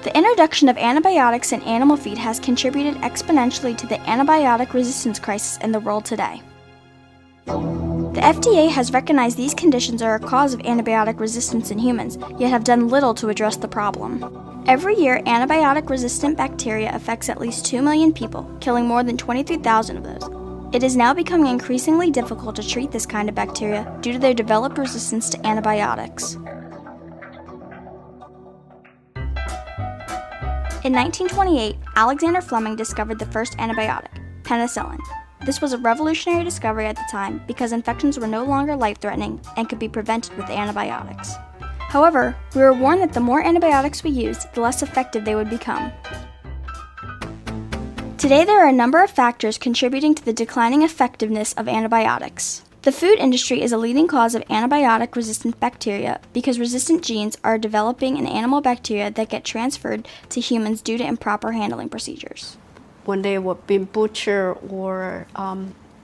The introduction of antibiotics in animal feed has contributed exponentially to the antibiotic resistance crisis in the world today. The FDA has recognized these conditions are a cause of antibiotic resistance in humans, yet have done little to address the problem. Every year, antibiotic-resistant bacteria affects at least 2 million people, killing more than 23,000 of those. It is now becoming increasingly difficult to treat this kind of bacteria due to their developed resistance to antibiotics. In 1928, Alexander Fleming discovered the first antibiotic, penicillin. This was a revolutionary discovery at the time because infections were no longer life-threatening and could be prevented with antibiotics. However, we were warned that the more antibiotics we used, the less effective they would become. Today, there are a number of factors contributing to the declining effectiveness of antibiotics. The food industry is a leading cause of antibiotic-resistant bacteria because resistant genes are developing in animal bacteria that get transferred to humans due to improper handling procedures. When they were being butchered or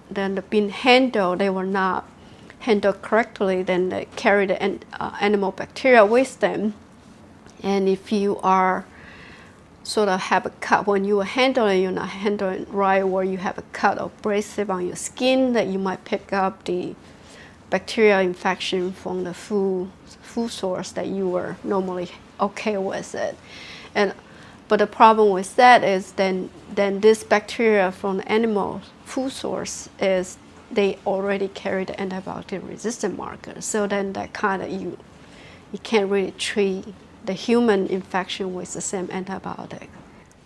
then being handled, they were not handled correctly, then they carry the animal bacteria with them. And if you are sort of have a cut when you are handling, you're not handling right, or you have a cut or abrasive on your skin, that you might pick up the bacterial infection from the food source that you were normally okay with it. But the problem with that is then this bacteria from the animal food source is they already carry the antibiotic resistant marker. So then that kind of you can't really treat the human infection with the same antibiotic.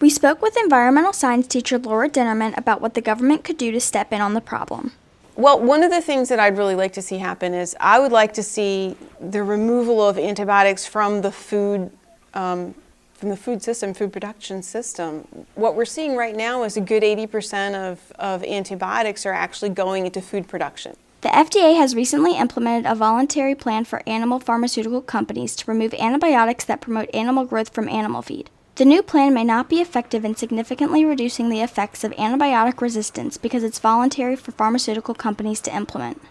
We spoke with environmental science teacher Laura Dinnerman about what the government could do to step in on the problem. Well, one of the things that I'd really like to see happen is I would like to see the removal of antibiotics from the food system, food production system. What we're seeing right now is a good 80% of antibiotics are actually going into food production. The FDA has recently implemented a voluntary plan for animal pharmaceutical companies to remove antibiotics that promote animal growth from animal feed. The new plan may not be effective in significantly reducing the effects of antibiotic resistance because it's voluntary for pharmaceutical companies to implement.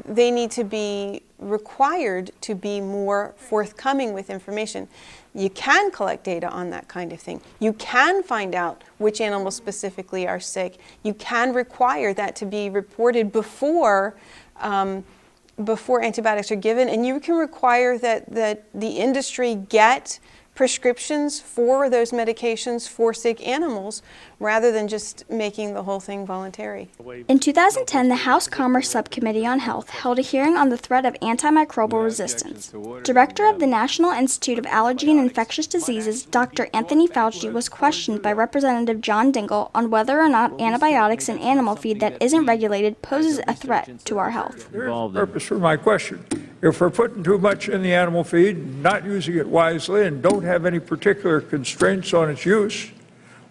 They need to be required to be more forthcoming with information. You can collect data on that kind of thing. You can find out which animals specifically are sick. You can require that to be reported before antibiotics are given, and you can require that the industry get prescriptions for those medications for sick animals rather than just making the whole thing voluntary. In 2010, the House Commerce Subcommittee on Health held a hearing on the threat of antimicrobial resistance. Director of the National Institute of Allergy and Infectious Diseases, Dr. Anthony Fauci, was questioned by Representative John Dingell on whether or not antibiotics in animal feed that isn't regulated poses a threat to our health. There's a purpose for my question. If we're putting too much in the animal feed, not using it wisely, and don't have any particular constraints on its use,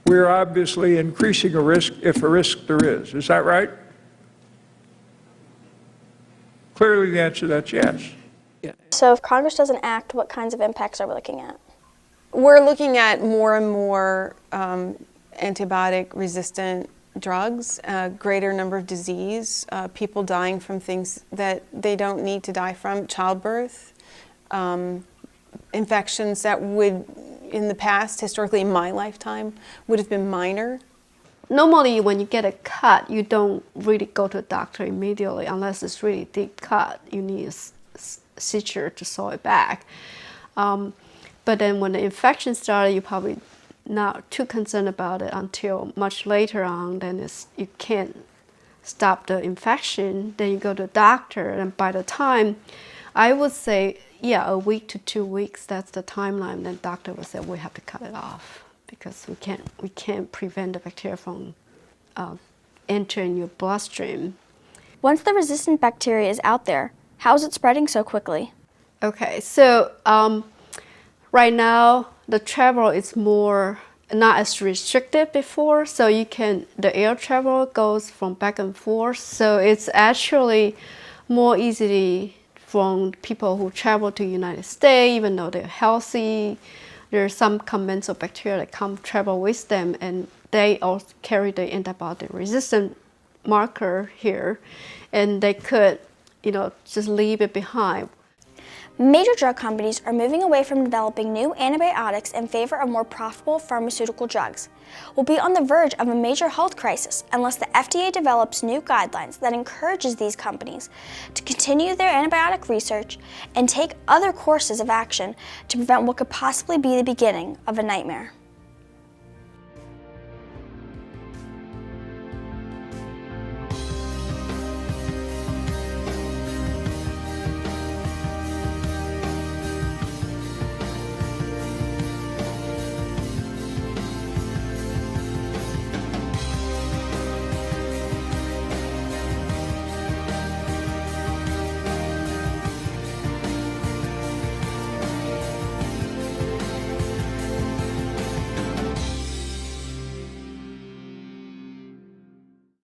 we're obviously increasing a risk, if a risk there is. Is that right? Clearly the answer to that's yes. So if Congress doesn't act, what kinds of impacts are we looking at? We're looking at more and more antibiotic-resistant drugs, a greater number of disease, people dying from things that they don't need to die from, childbirth, infections that would, in the past, historically in my lifetime, would have been minor. Normally, when you get a cut, you don't really go to a doctor immediately unless it's really deep cut. You need a suture to sew it back. But then when the infection started, you're probably not too concerned about it until much later on. Then you can't stop the infection. Then you go to a doctor, and by the time, I would say, yeah, a week to 2 weeks, that's the timeline. Then doctor will say, we have to cut it off because we can't prevent the bacteria from entering your bloodstream. Once the resistant bacteria is out there, how is it spreading so quickly? Okay, so right now the travel is more not as restricted before, so the air travel goes from back and forth, so it's actually more easily from people who travel to the United States, even though they're healthy. There are some commensal bacteria that travel with them, and they also carry the antibiotic resistant marker here, and they could, just leave it behind. Major drug companies are moving away from developing new antibiotics in favor of more profitable pharmaceutical drugs. We'll be on the verge of a major health crisis unless the FDA develops new guidelines that encourages these companies to continue their antibiotic research and take other courses of action to prevent what could possibly be the beginning of a nightmare.